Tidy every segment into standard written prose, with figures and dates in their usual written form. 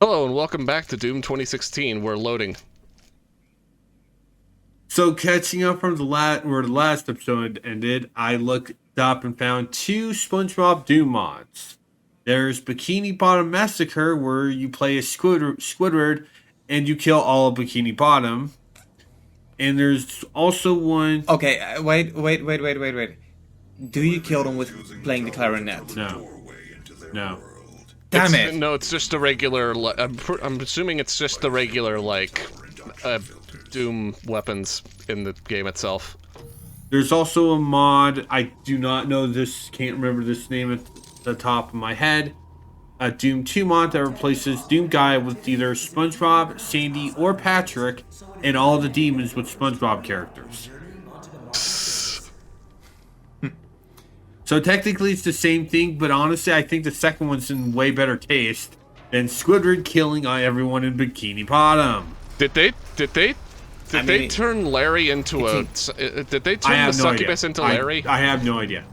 Hello and welcome back to Doom 2016. We're loading. So catching up from where the last episode ended, I looked up and found two SpongeBob Doom mods. There's Bikini Bottom Massacre, where you play a Squidward and you kill all of Bikini Bottom. And there's also one... Okay, wait. Do you kill them with playing the clarinet? No. Damn it! No, it's just the regular... I'm assuming it's just the regular, Doom weapons in the game itself. There's also a mod, I do not know this, can't remember this name at the top of my head. A Doom 2 mod that replaces Doom Guy with either SpongeBob, Sandy, or Patrick, and all the demons with SpongeBob characters. So technically it's the same thing, but honestly I think the second one's in way better taste than Squidward killing everyone in Bikini Bottom. Did they turn Larry into a... Did they turn the succubus into Larry? I have no idea.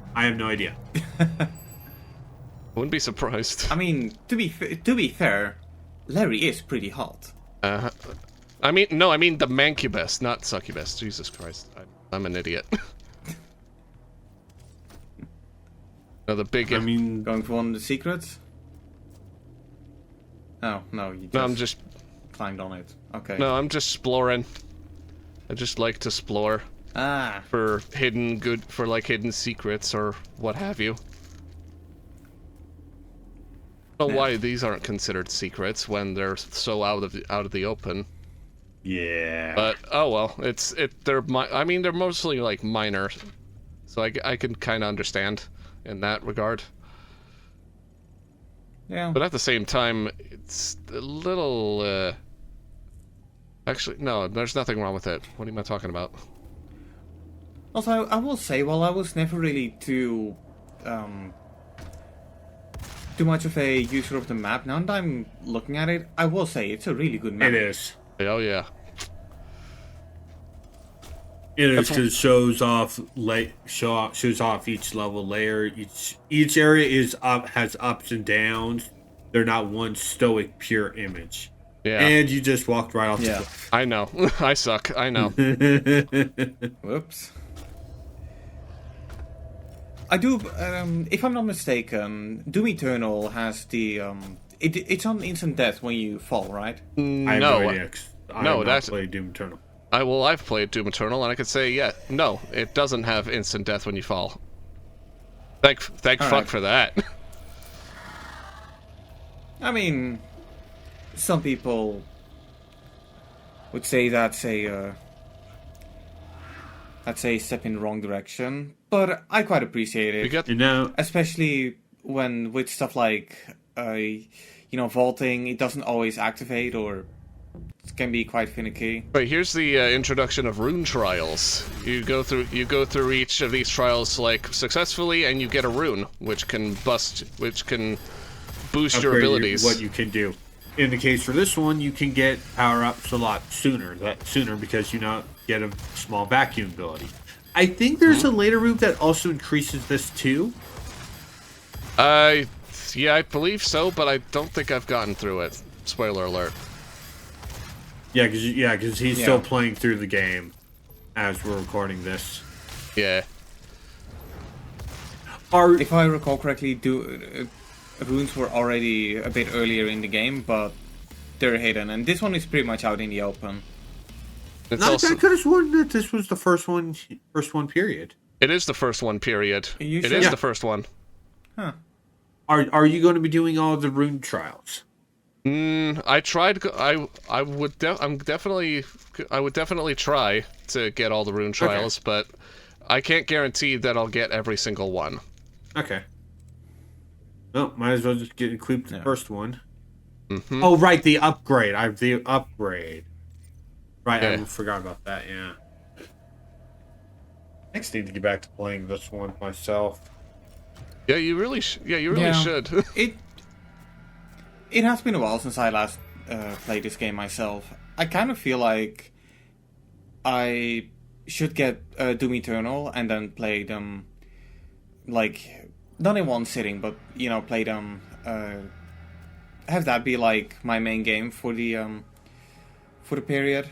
Wouldn't be surprised. I mean, to be fair, Larry is pretty hot. I mean the mancubus, not succubus. Jesus Christ, I'm an idiot. No, the big... Going for one of the secrets? Oh, no, you just... No, I'm just... climbed on it. Okay. No, I'm just exploring. I just like to explore. For hidden secrets or what have you. I don't know why these aren't considered secrets when they're so out of the open. Yeah. But oh well, they're mostly like minor, so I can kind of understand in that regard. Yeah. But at the same time, it's a little. Actually, no, there's nothing wrong with it. What am I talking about? Also, I will say, while I was never really too much of a user of the map, now that I'm looking at it, I will say it's a really good map. It is. Oh yeah. It is, because it shows off each level layer. Each area has ups and downs. They're not one stoic pure image. Yeah. And you just walked right off the cliff. I know. I suck. I know. Whoops. I do, if I'm not mistaken, Doom Eternal has the, it's on instant death when you fall, right? I have no idea. I have not played Doom Eternal. I've played Doom Eternal, and I could say, yeah, no, it doesn't have instant death when you fall. Thank fuck for that. I mean, some people would say that's a step in the wrong direction, but I quite appreciate it. Especially when with stuff like, vaulting, it doesn't always activate, or it can be quite finicky. Right, here's the introduction of rune trials. You go through each of these trials successfully, and you get a rune, which can boost your abilities. What you can do. In the case for this one, you can get power-ups a lot sooner because you now get a small vacuum ability. I think there's a later route that also increases this too. Yeah, I believe so, but I don't think I've gotten through it. Spoiler alert. Yeah, because he's still playing through the game as we're recording this. Yeah. If I recall correctly, runes were already a bit earlier in the game, but they're hidden, and this one is pretty much out in the open. I could have sworn that this was the first one period. It is the first one period. It is the first one. Huh. Are you going to be doing all of the rune trials? I tried. I would definitely try to get all the rune trials, but I can't guarantee that I'll get every single one. Okay. Well, might as well just include the first one. Mm-hmm. Oh, right, the upgrade. Right, I forgot about that. Yeah. Next, need to get back to playing this one myself. Yeah, you really should. It has been a while since I last played this game myself. I kind of feel like I should get Doom Eternal and then play them, not in one sitting, but, play them have that be like my main game for the period.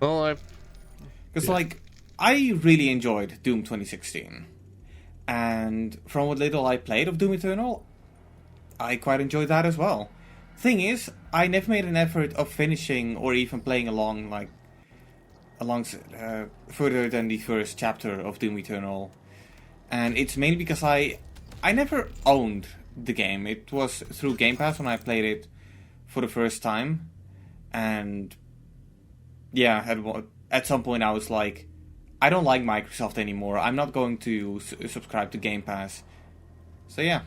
Well, Because like I really enjoyed Doom 2016, and from what little I played of Doom Eternal, I quite enjoyed that as well. Thing is, I never made an effort of finishing or even playing along further than the first chapter of Doom Eternal, and it's mainly because I never owned the game. It was through Game Pass when I played it for the first time, and yeah, at some point I was like, I don't like Microsoft anymore. I'm not going to subscribe to Game Pass. So yeah.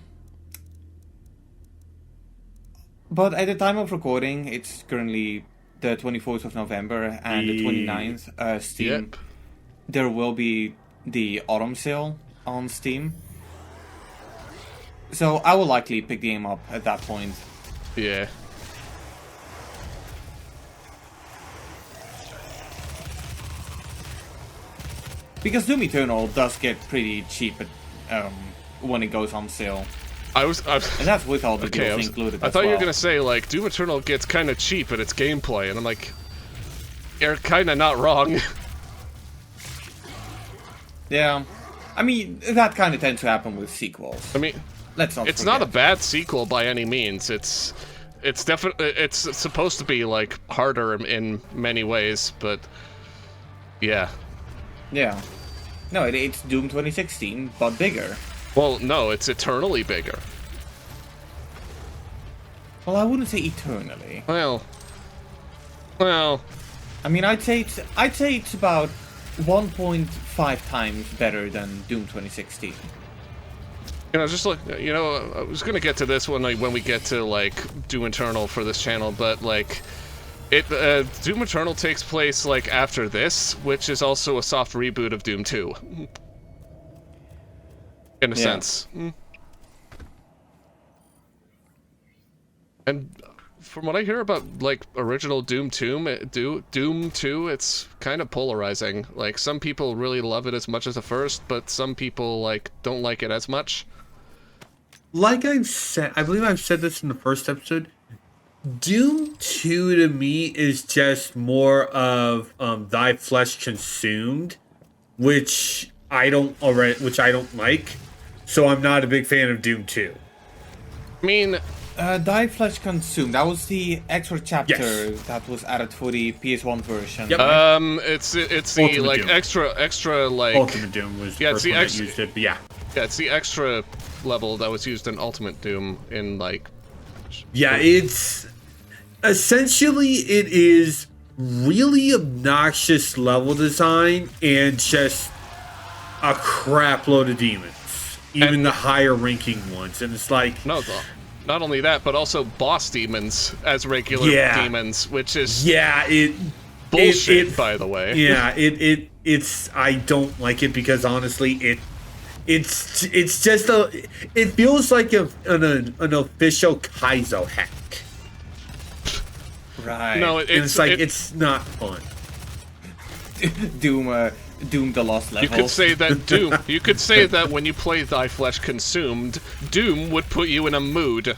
But at the time of recording, it's currently the 24th of November and the 29th. Steam. Yep. There will be the autumn sale on Steam. So I will likely pick the game up at that point. yeah. Because Doom Eternal does get pretty cheap when it goes on sale. And that's with all the deals included I as thought you were well. gonna say, like, Doom Eternal gets kind of cheap at its gameplay, and I'm like, you're kind of not wrong. Yeah. I mean, that kind of tends to happen with sequels. I mean, Let's not it's forget. not a bad sequel by any means. It's definitely, it's supposed to be, like, harder in many ways, but yeah. Yeah. No, it's Doom 2016, but bigger. Well, no, it's eternally bigger. Well, I wouldn't say eternally. Well, I mean, I'd say it's about 1.5 times better than Doom 2016. just like, I was gonna get to this one like, when we get to, like, Doom Eternal for this channel, but, like, Doom Eternal takes place, like, after this, which is also a soft reboot of Doom 2. In a sense. And from what I hear about, like, original Doom 2, it's kind of polarizing. Like, some people really love it as much as the first, but some people, like, don't like it as much. Like I've said, I believe I've said this in the first episode. Doom 2 to me is just more of thy flesh consumed, which I don't like. So I'm not a big fan of Doom 2. I mean, Die Flesh Consumed, that was the extra chapter Yes. that was added for the PS1 version. Yep. it's the, Ultimate like, Doom. extra, like... Ultimate Doom was the Yeah, first it's the one that ex- used it, but yeah. Yeah, it's the extra level that was used in Ultimate Doom in, like... Yeah, it's... Essentially, it is really obnoxious level design and just a crap load of demons. Even And- the higher ranking ones. And it's like... No, not only that, but also boss demons as regular demons, which is Yeah, bullshit, by the way. Yeah, it's I don't like it because honestly it's just it feels like an official Kaizo hack. Right. No, And it's like it's not fun. Doom the Lost You Levels. could say that Doom. You could say that when you play Thy Flesh Consumed, Doom would put you in a mood.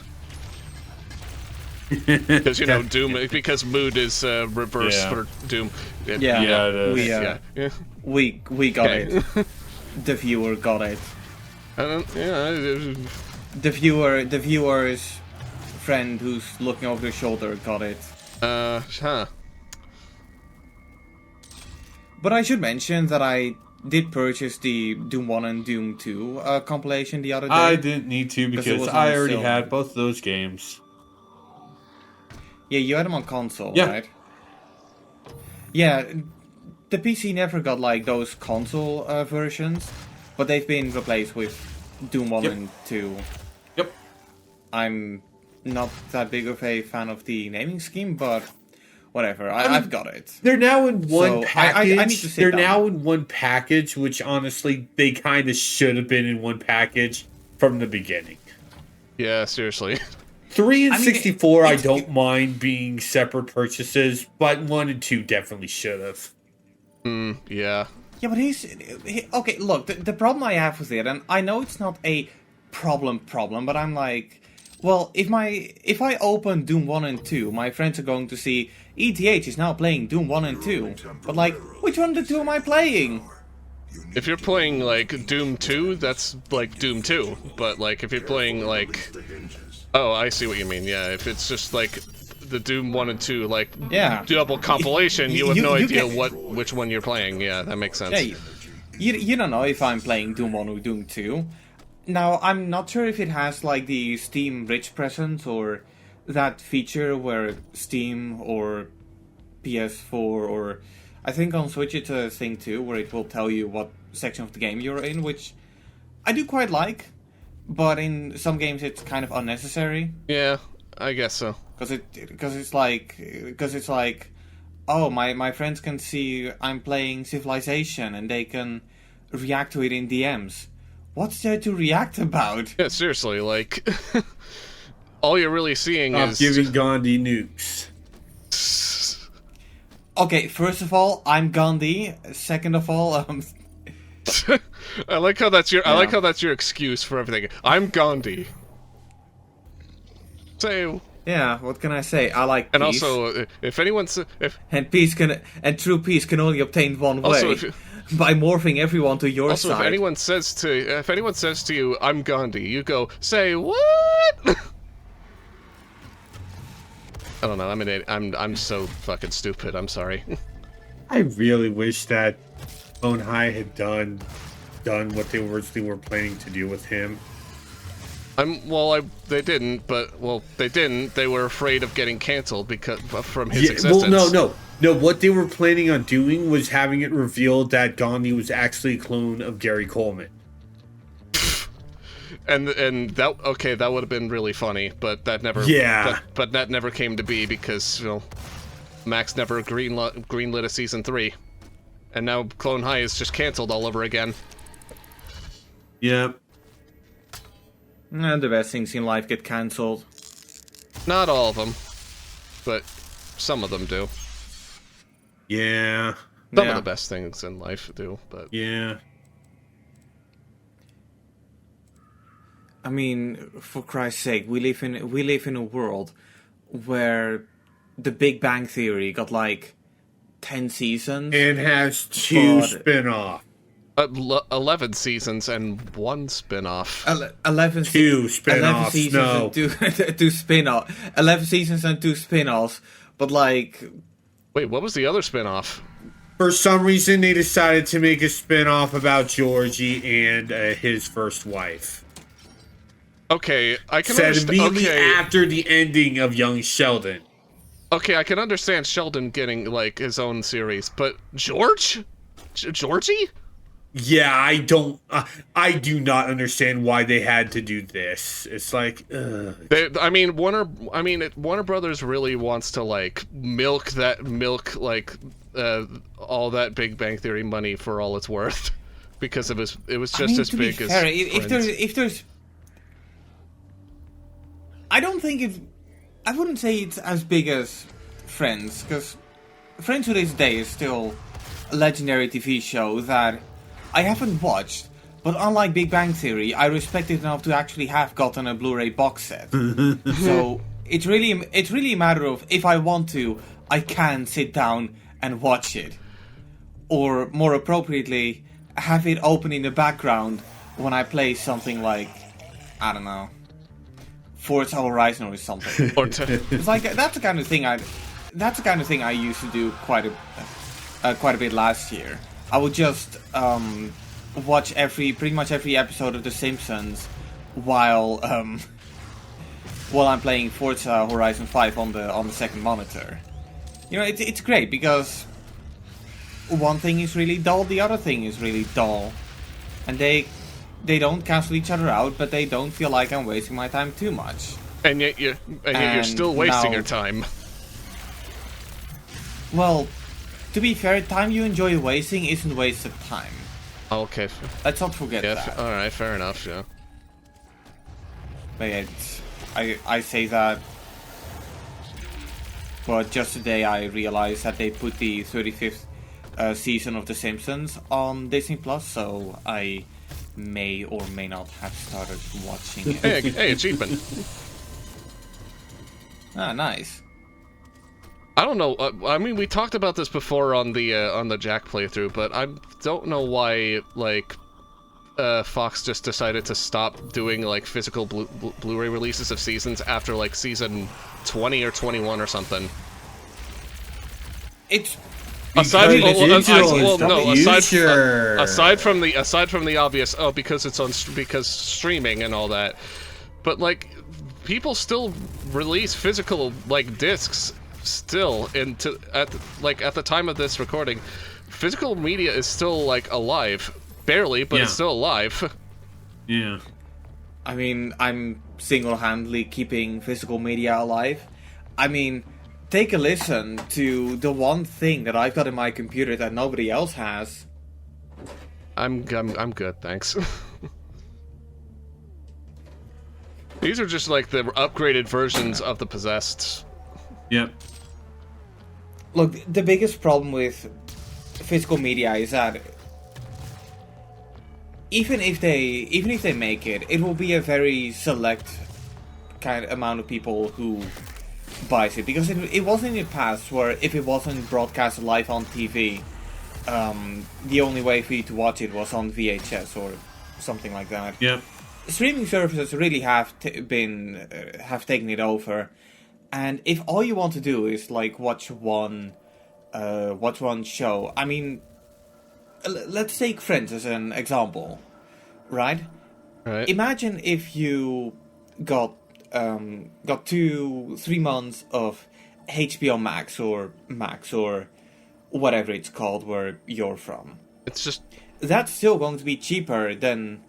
Because Doom. Because mood is reverse for Doom. Yeah, it is. Yeah. We got Okay. it. The viewer got it. Yeah. The viewer's friend who's looking over their shoulder got it. Huh. But I should mention that I did purchase the Doom 1 and Doom 2 compilation the other day. I didn't need to Because it because was I on already sale. had both of those games. Yeah, you had them on console, Yeah. right? Yeah, the PC never got like those console versions, but they've been replaced with Doom 1 Yep. and 2. Yep. I'm not that big of a fan of the naming scheme, but whatever, I've got it. They're now in one So, package. I need to sit They're down. now in one package, which honestly they kind of should have been in one package from the beginning. Yeah. Seriously. 3 and I mean, 64, I don't mind being separate purchases, but 1 and 2 definitely should have. Yeah. Yeah, but okay, look, the problem I have with it, and I know it's not a problem, but I'm like, Well, if I open Doom 1 and 2, my friends are going to see ETH is now playing Doom 1 and 2. But like, which one of the two am I playing? If you're playing, like, Doom 2, that's, like, Doom 2. But, like, if you're playing, like... Oh, I see what you mean, yeah. If it's just, like, the Doom 1 and 2, like, Yeah. double compilation, you have no you idea can- which one you're playing. Yeah, that makes sense. Yeah, you don't know if I'm playing Doom 1 or Doom 2. Now, I'm not sure if it has, like, the Steam Rich presence or that feature where Steam or PS4 or... I think on Switch it's a thing too, where it will tell you what section of the game you're in, which I do quite like, but in some games it's kind of unnecessary. Yeah, I guess so. Because it's like, oh, my friends can see I'm playing Civilization and they can react to it in DMs. What's there to react about? Yeah, seriously, like... all you're really seeing is... giving Gandhi nukes. Okay, first of all, I'm Gandhi. Second of all, I like how that's your Yeah. I like how that's your excuse for everything. I'm Gandhi. Say, yeah, what can I say? I like and peace. also, if anyone's if And true peace can only obtain one way. Also, if- by morphing everyone to your also side. if anyone says to you, I'm Gandhi, you go, say what? I don't know. I'm so fucking stupid. I'm sorry. I really wish that Clone High had done what they originally were planning to do with him. They didn't, but they didn't. They were afraid of getting canceled because from his existence. Well, no. What they were planning on doing was having it revealed that Gandhi was actually a clone of Gary Coleman. And that would have been really funny, but that never but that never came to be because Max never greenlit a season 3, and now Clone High is just canceled all over again. Yep. And the best things in life get cancelled. Not all of them, but some of them do. Yeah. Some of the best things in life do, but Yeah. I mean, for Christ's sake, we live in a world where The Big Bang Theory got like 10 seasons. And has 2 But- spin-offs. 11 seasons and 1 spin-off. 11 2 spin-offs, seasons no. and 2 spin-offs. 11 seasons and 2 spin-offs. But like, Wait, what was the other spin-off? For some reason, they decided to make a spin-off about Georgie and his first wife. Okay, I can Said understand. immediately Okay, after the ending of Young Sheldon. okay, I can understand Sheldon getting like his own series, but Georgie? Yeah, I do not understand why they had to do this. It's like, ugh. Warner Brothers really wants to like milk all that Big Bang Theory money for all it's worth, because it was just as to be big as fair, Friends. if there's, I don't think it's. I wouldn't say it's as big as Friends, because Friends to this day is still a legendary TV show that I haven't watched. But unlike Big Bang Theory, I respect it enough to actually have gotten a Blu-ray box set. So it's really a matter of if I want to, I can sit down and watch it, or more appropriately, have it open in the background when I play something like, I don't know, Forza Horizon or something. It's like that's the kind of thing I used to do quite a bit last year. I would just watch pretty much every episode of The Simpsons while I'm playing Forza Horizon 5 on the second monitor. You know, it's great because one thing is really dull, the other thing is really dull, and they don't cancel each other out, but they don't feel like I'm wasting my time too much. And yet you're still wasting your time. Well, to be fair, time you enjoy wasting isn't wasted time. Okay. Let's not forget that. All right, fair enough. Yeah. But I say that, but just today I realized that they put the 35th season of The Simpsons on Disney Plus, so I may or may not have started watching it. Hey, achievement. Ah, nice. I don't know. I mean, we talked about this before on the Jack playthrough, but I don't know why like Fox just decided to stop doing like physical Blu-ray releases of seasons after like season 20 or 21 or something. It's aside from the obvious, because it's on because streaming and all that, but like people still release physical like discs still into at the time of this recording. Physical media is still like alive, barely, but it's still alive. Yeah. I mean, I'm single-handedly keeping physical media alive. I mean, take a listen to the one thing that I've got in my computer that nobody else has. I'm good, thanks. These are just like the upgraded versions of the Possessed. Yep. Look, the biggest problem with physical media is that even if they make it, it will be a very select kind of amount of people who buys it, because it wasn't in the past where if it wasn't broadcast live on TV, the only way for you to watch it was on VHS or something like that. Yep. Streaming services really have taken it over, and if all you want to do is like watch one show, I mean, let's take Friends as an example, right? Right. Imagine if you got 2-3 months of HBO Max or whatever it's called where you're from. It's just that's still going to be cheaper than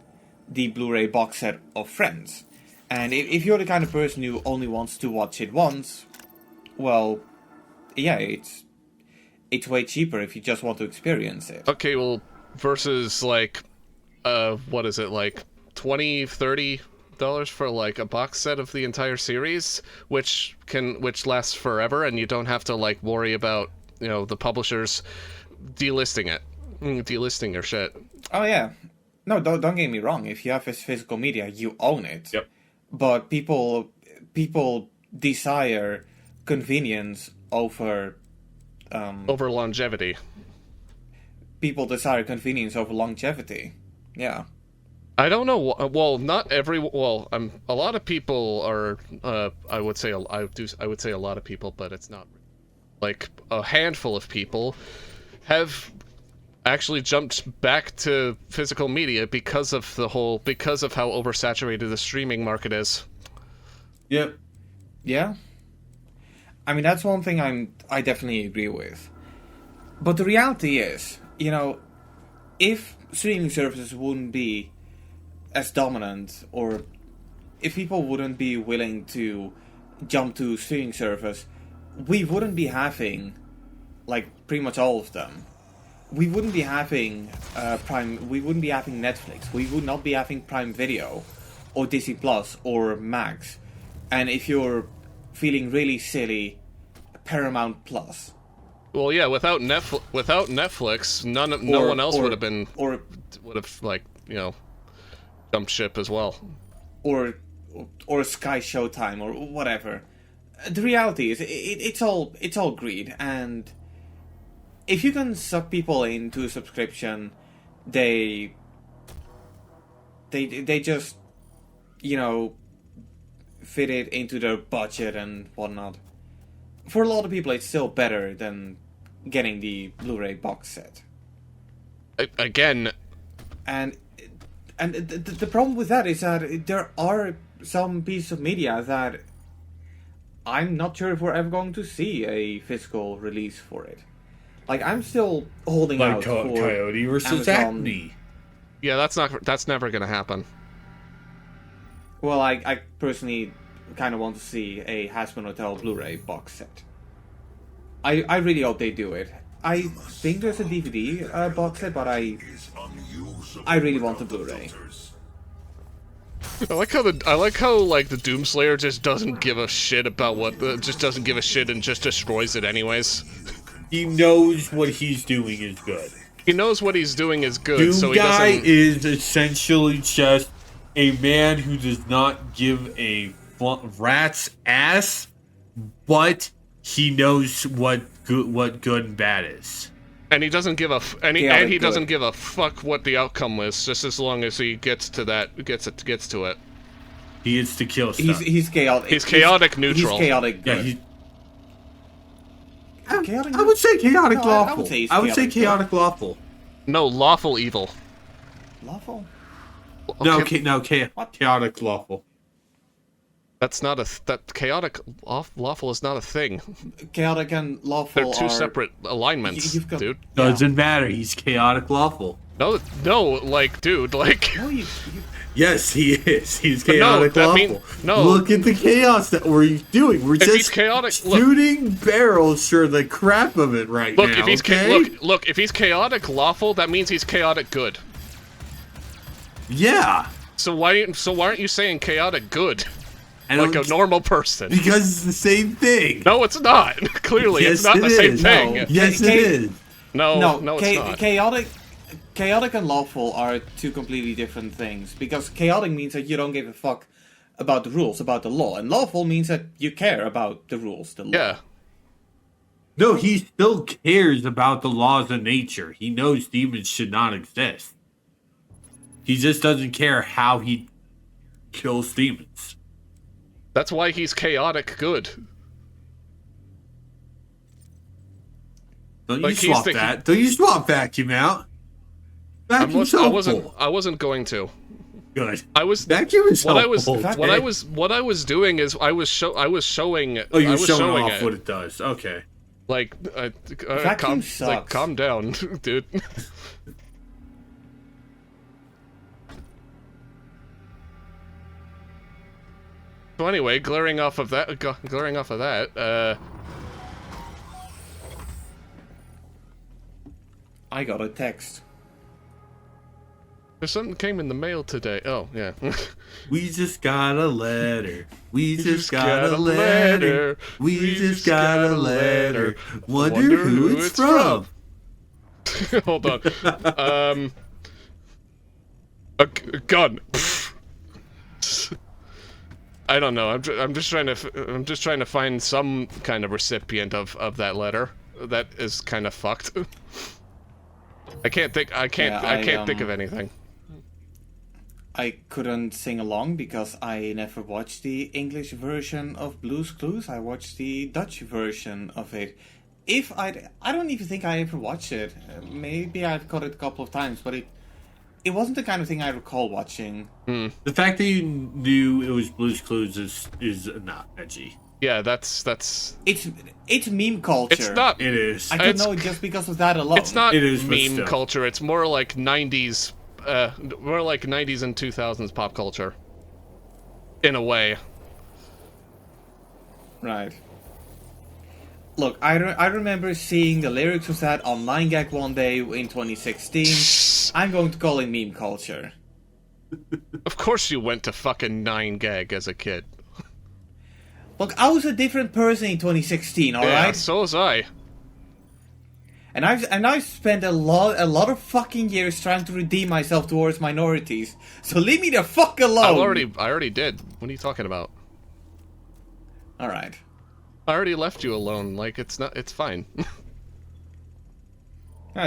the Blu-ray box set of Friends. And if you're the kind of person who only wants to watch it once, well, yeah, it's way cheaper if you just want to experience it. okay. Well, versus like, what is it, like $20-$30 for like a box set of the entire series, which lasts forever, and you don't have to like worry about the publishers delisting your shit. Oh yeah, no, don't get me wrong. If you have this physical media, you own it. Yep. But people desire convenience over Over longevity. People desire convenience over longevity. Yeah. I don't know. Well, not every. Well, a lot of people are. I would say a lot of people, but it's not. Like a handful of people have actually jumped back to physical media because of how oversaturated the streaming market is. Yep. Yeah. I mean, that's one thing I definitely agree with. But the reality is, if streaming services wouldn't be as dominant, or if people wouldn't be willing to jump to streaming service, we wouldn't be having, like, pretty much all of them. We wouldn't be having Prime. We wouldn't be having Netflix. We would not be having Prime Video, or Disney Plus, or Max. And if you're feeling really silly, Paramount Plus. Well, yeah. Without Netflix, no one else would have like jumped ship as well. Or Sky Showtime or whatever. The reality is, it's all greed, and if you can suck people into a subscription, they just fit it into their budget and whatnot. For a lot of people, it's still better than getting the Blu-ray box set. Again, and the problem with that is that there are some pieces of media that I'm not sure if we're ever going to see a physical release for it. Like, I'm still holding out for Coyote versus Amazon. Acme. yeah, that's never gonna happen. Well, I personally kind of want to see a Hasbro Hotel Blu-ray box set. I really hope they do it. I think there's a DVD box set, but I really want the Blu-ray. I like how like the Doomslayer just doesn't give a shit about just doesn't give a shit and just destroys it anyways. He knows what he's doing is good. He knows what he's doing is good, Doom so he Guy doesn't. is essentially just a man who does not give a rat's ass but he knows what good and bad is. And he doesn't give a he doesn't give a fuck what the outcome is, just as long as he gets to it. He gets to kill stuff. He's chaotic. He's chaotic neutral. He's chaotic good. Yeah, Chaotic I would say chaotic No, lawful. I would say he's I would say chaotic chaotic lawful. No, lawful evil. Lawful? Okay, Chaotic lawful. that's not chaotic lawful is not a thing. Chaotic and lawful They're two are... separate alignments, You've got- dude. Yeah. Doesn't matter. He's chaotic lawful. No, like, dude, like. No, you Yes, he is. He's But no, chaotic that lawful. mean- no. Look at the chaos that we're doing. We're If he's just chaotic- look. shooting barrels for the crap of it right Look, now. if he's okay? look, if he's chaotic lawful, that means he's chaotic good. Yeah. So why aren't you saying chaotic good? I Like don't- a normal person. Because it's the same thing. No, it's not. Clearly, Yes, it's not it the same is. thing. No. Yes, it is. No, No, it's not. chaotic and lawful are two completely different things. Because chaotic means that you don't give a fuck about the rules, about the law, and lawful means that you care about the rules, the law. Yeah. No, he still cares about the laws of nature. He knows demons should not exist. He just doesn't care how he kills demons. That's why he's chaotic good. Don't Like, you he's swap the- that? Don't you swap vacuum out? Vacuum's I helpful. wasn't going to. Good. I was Vacuum is what I was helpful. what I was doing is I was showing Oh, you're I was showing off it. what it does. Okay. Like, Vacuum sucks. calm down, dude. So anyway, glaring off of that, I got a text. there's something came in the mail today. Oh, yeah. We just got a letter. We just got a letter. We just got a letter. Wonder who it's from. Hold on. A gun. I don't know. I'm just trying to find some kind of recipient of that letter. That is kind of fucked. I can't think of anything. I couldn't sing along because I never watched the English version of Blue's Clues. I watched the Dutch version of it. I don't even think I ever watched it. Maybe I've got it a couple of times, but it wasn't the kind of thing I recall watching. The fact that you knew it was Blue's Clues is not edgy. Yeah, that's. It's meme culture. It's not. It is. I don't it's- know it just because of that alone. It's not It is, but meme still. culture. It's more like 90s. More like 90s and 2000s pop culture. In a way. Right. Look, I remember seeing the lyrics of that on 9gag one day in 2016. I'm going to call it meme culture. Of course you went to fucking 9gag as a kid. Look, I was a different person in 2016, Yeah, alright? so was I. And I've spent a lot of fucking years trying to redeem myself towards minorities. So leave me the fuck alone. I already did. What are you talking about? Alright. I already left you alone. Like, it's fine.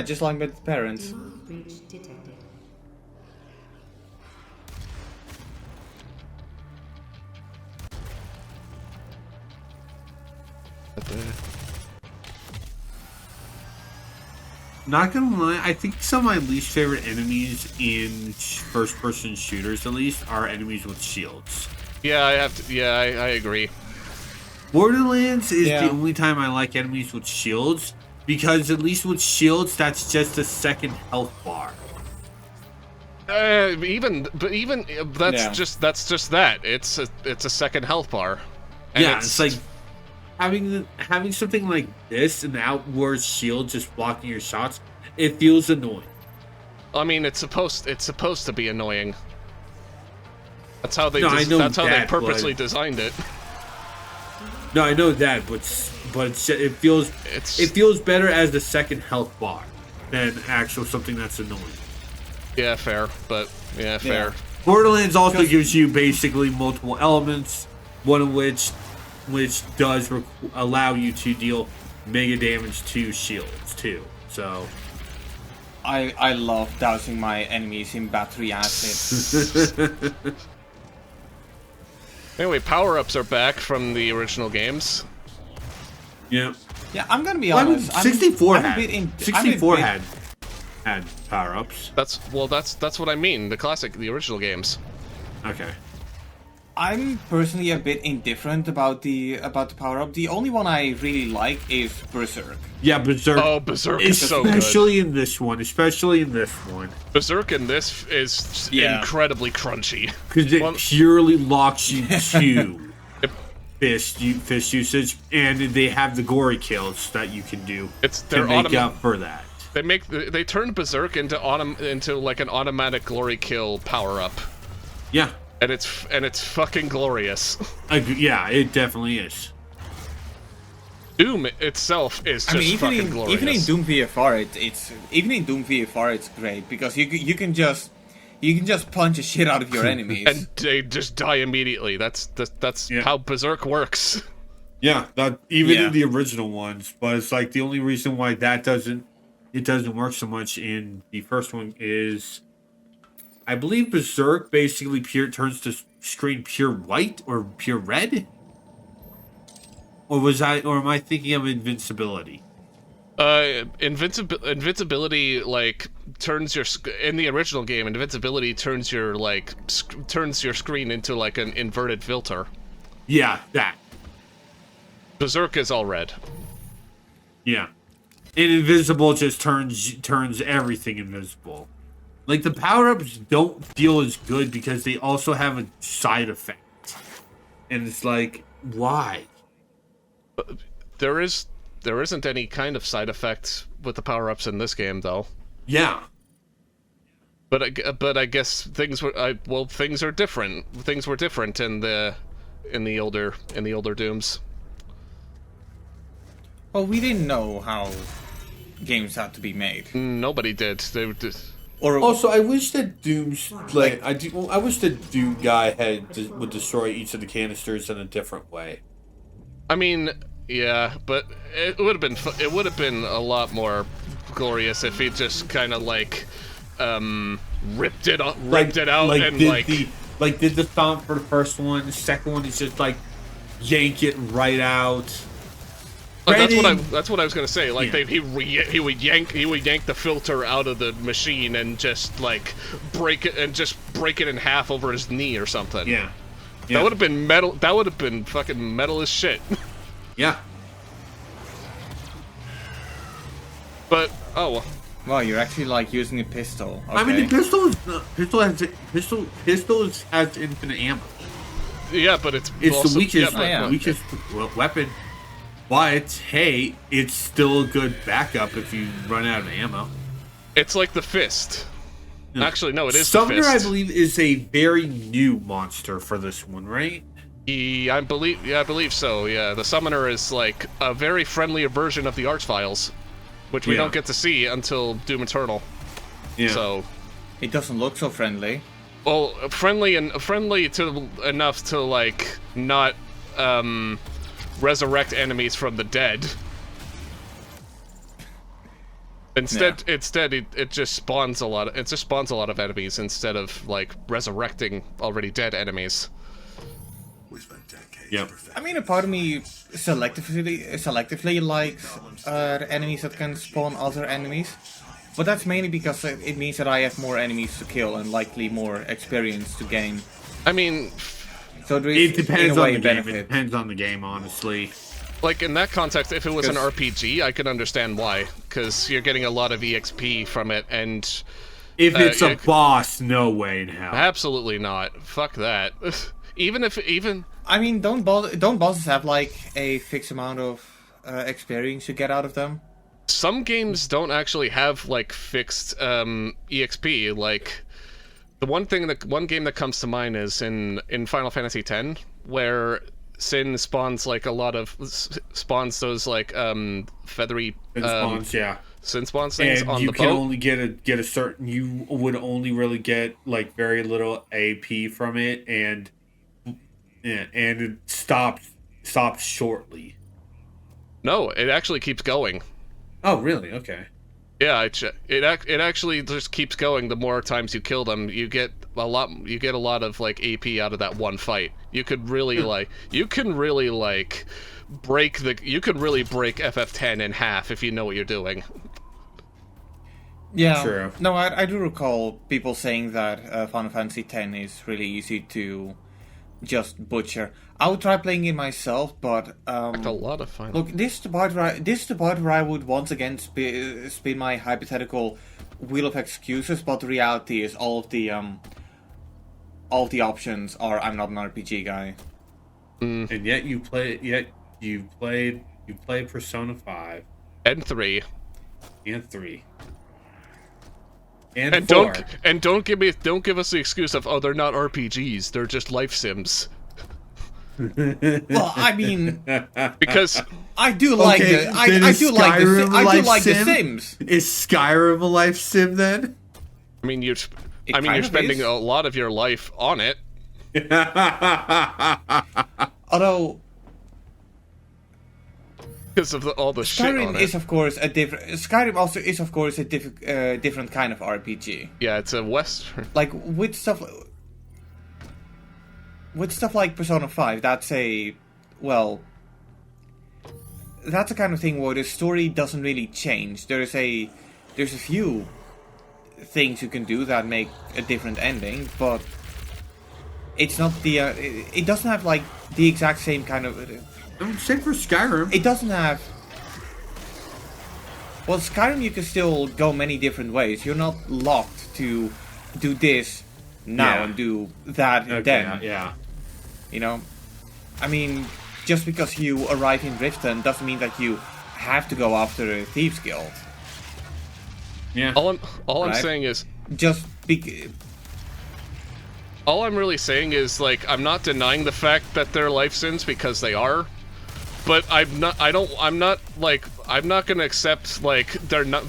Just like my parents. Breach detected. Not gonna lie, I think some of my least favorite enemies in first-person shooters, at least, are enemies with shields. Yeah, I agree. Borderlands is Yeah. the only time I like enemies with shields, because at least with shields, that's just a second health bar. That's Yeah. just that. It's a second health bar. And Yeah, it's like having something like this, an outward shield just blocking your shots. It feels annoying. I mean, it's supposed to be annoying. That's how they. No, I know that's how they that, purposely but- designed it. No, I know that, but it feels better as the second health bar than actual something that's annoying. Yeah, fair, but yeah, fair. Borderlands also gives you basically multiple elements, one of which which does allow you to deal mega damage to shields too. So I love dousing my enemies in battery acid. Anyway, power-ups are back from the original games. yeah. Yeah, I'm gonna be Well, I mean, honest. 64 I'm a had bit in- 64 I'm a bit- had power ups. That's what I mean. The original games. Okay. I'm personally a bit indifferent about the power up. The only one I really like is Berserk. Yeah, Berserk. Oh, Berserk is so good. Especially in this one. Especially in this one. Berserk in this is incredibly crunchy. Because it purely locks you to Yep. fist usage, and they have the gory kills that you can do They're to make up for that. They turned Berserk into like an automatic glory kill power up, Yeah. and it's fucking glorious. Yeah, it definitely is. Doom itself is just fucking glorious. Even in Doom VFR, it's great because you can just punch the shit out of your enemies. and they just die immediately. That's how Berserk works. Yeah, that even Yeah. in the original ones, but it's like the only reason why that doesn't work so much in the first one is, I believe Berserk basically turns the screen pure white or pure red, or am I thinking of invincibility? Invincibility like turns your in the original game. Invincibility turns your turns your screen into like an inverted filter. Yeah, that. Berserk is all red. Yeah, and invisible just turns everything invisible. Like the power-ups don't feel as good because they also have a side effect, and it's like, why? There isn't any kind of side effect with the power-ups in this game, though. Yeah. But I guess things are different. Things were different in the older Dooms. Well, we didn't know how games had to be made. Nobody did. They were just... Or Also, I wish that Doom's I wish that Doom guy would destroy each of the canisters in a different way. I mean, yeah, but it would have been a lot more glorious if he just kind of like ripped it out and did the stomp for the first one. The second one is just like yank it right out. That's what I was gonna say. Like Yeah. he would yank the filter out of the machine and just like break it in half over his knee or something. Yeah. That would have been metal. That would have been fucking metal as shit. Yeah. But oh well. well, you're actually like using a pistol. Okay. I mean, the pistol has infinite ammo. Yeah, but it's It's also, the weakest, yeah, but- weakest weapon. But hey, it's still a good backup if you run out of ammo. It's like the fist. Yeah. Actually, no, it is Summoner, the fist. I believe, is a very new monster for this one, right? I believe so. Yeah, the summoner is like a very friendly version of the Archviles, which we Yeah. don't get to see until Doom Eternal. Yeah. So, It doesn't look so friendly. well, friendly to enough to like not resurrect enemies from the dead. Instead, it just spawns a lot. It just spawns a lot of enemies instead of like resurrecting already dead enemies. Yep. I mean, a part of me selectively likes enemies that can spawn other enemies, but that's mainly because it means that I have more enemies to kill and likely more experience to gain. I mean, So there It is, depends in a way, on the a game. benefit. It depends on the game, honestly. like in that context, if it was an Because- RPG, I could understand why, because you're getting a lot of EXP from it, and If it's a yeah, boss, no way in hell. absolutely not. Fuck that. even I mean, don't bosses have like a fixed amount of experience you get out of them? some games don't actually have like fixed EXP. Like the one game that comes to mind is in Final Fantasy X, where Sin spawns like a lot of those like feathery It spawns, yeah. Sin spawns things And on you the can boat. only get a certain. You would only really get like very little AP from it, and it stops stops shortly. No, it actually keeps going. Oh, really? Okay. Yeah, it actually just keeps going. The more times you kill them, you get a lot. You get a lot of like AP out of that one fight. You could really you can really break FF10 in half if you know what you're doing. Yeah. True. No, I do recall people saying that Final Fantasy X is really easy to just butcher. I would try playing it myself, but It's a lot of fun. look, this is the part where I would once again spin my hypothetical wheel of excuses. But the reality is, all of the options are I'm not an RPG guy. And yet you played Persona 5 And 3. and 3. And And 4. don't give us the excuse of, oh, they're not RPGs, they're just life sims. Well, I mean, Because I do like I do like the Sims. Is Skyrim a life sim then? I mean you're kind of spending is. a lot of your life on it. Although Because of all the shit on Skyrim it. is of course a different. Skyrim also is of course a different kind of RPG. Yeah, it's a Western. Like with stuff like Persona 5, that's a kind of thing where the story doesn't really change. There's a few things you can do that make a different ending, but it's not the it doesn't have like the exact same kind of. Same for Skyrim. It doesn't have. Well, Skyrim you can still go many different ways. You're not locked to do this now and do that then. Yeah. You know, I mean, just because you arrive in Riften doesn't mean that you have to go after a thieves guild. Yeah. All I'm Right. saying is, Just be. all I'm really saying is, like, I'm not denying the fact that they're life sims because they are, but I'm not gonna accept, like, they're not,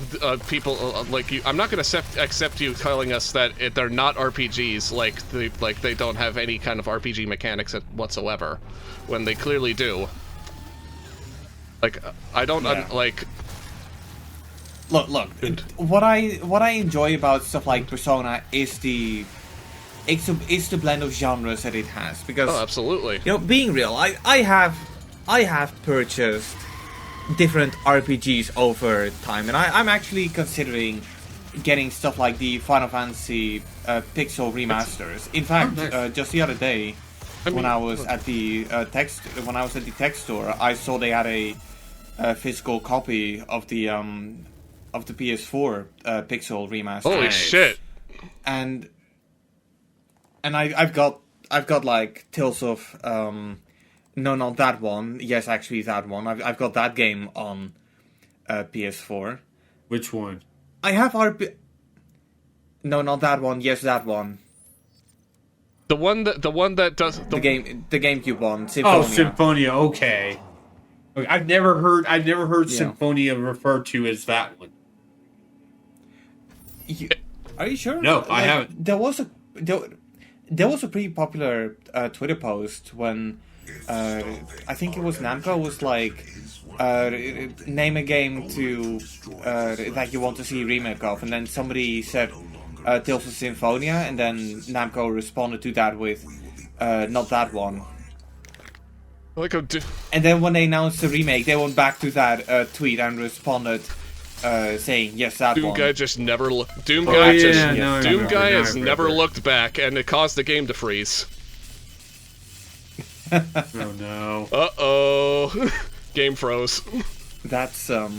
people, like you, I'm not gonna accept you telling us that they're not RPGs, like they don't have any kind of RPG mechanics whatsoever, when they clearly do. Like, I don't, like... Look. What I enjoy about stuff like Persona is the blend of genres that it has. Because Oh, absolutely. you know, being real, I have purchased different RPGs over time, and I'm actually considering getting stuff like the Final Fantasy Pixel remasters. In fact, just the other day, when I was at the tech store, I saw they had a physical copy of the PS4 Pixel remaster. Holy shit. And I've got like Tales of no, not that one. Yes, actually that one. I've got that game on PS4. Which one? I have No, not that one. Yes, that one. The one that does The GameCube one. Symphonia. Oh, Symphonia. Okay. I've never heard Symphonia referred to as that one. Are you sure? No, I haven't. There was a pretty popular Twitter post when I think it was Namco was like name a game to that you want to see a remake of, and then somebody said Tales of Symphonia, and then Namco responded to that with not that one. like And then when they announced the remake, they went back to that tweet and responded saying yes, that Doom one. Guy just never looked. Doom Oh, Guy yeah, Doom Guy I has remember. never looked back, and it caused the game to freeze. Oh no. Uh-oh. Game froze. That's Uh,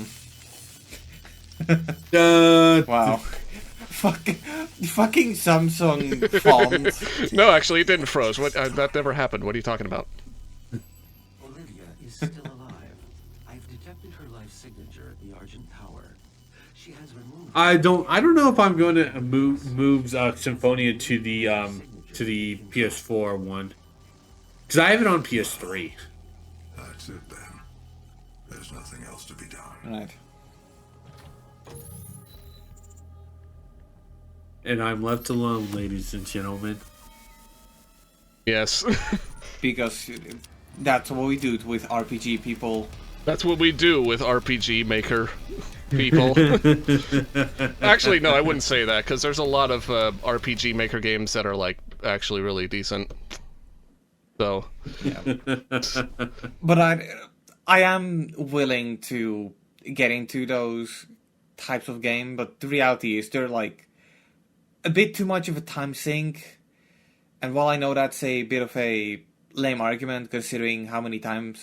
wow. Fucking Samsung font. No, actually, it didn't froze. What? That never happened. What are you talking about? Olivia is still alive. I've detected her life signature at the Argent Tower. She has removed. I don't know if I'm going to move Symphonia to the PS4 one, because I have it on PS3. That's it then. There's nothing else to be done. Right. And I'm left alone, ladies and gentlemen. Yes. Because That's what we do with RPG people. That's what we do with RPG Maker people. Actually, no, I wouldn't say that, because there's a lot of RPG Maker games that are, like, actually really decent. So... Yeah. But I am willing to get into those types of game, but the reality is they're, like, a bit too much of a time sink. And while I know that's a bit of a lame argument, considering how many time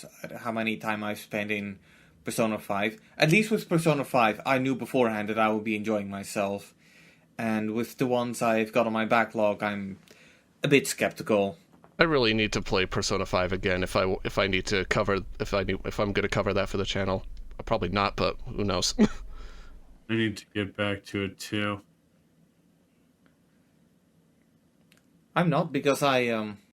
I've spent in Persona 5. At least with Persona 5, I knew beforehand that I would be enjoying myself. And with the ones I've got on my backlog, I'm a bit skeptical. I really need to play Persona 5 again if I need to cover if I'm going to cover that for the channel. Probably not, but who knows. I need to get back to it too. I'm not, because I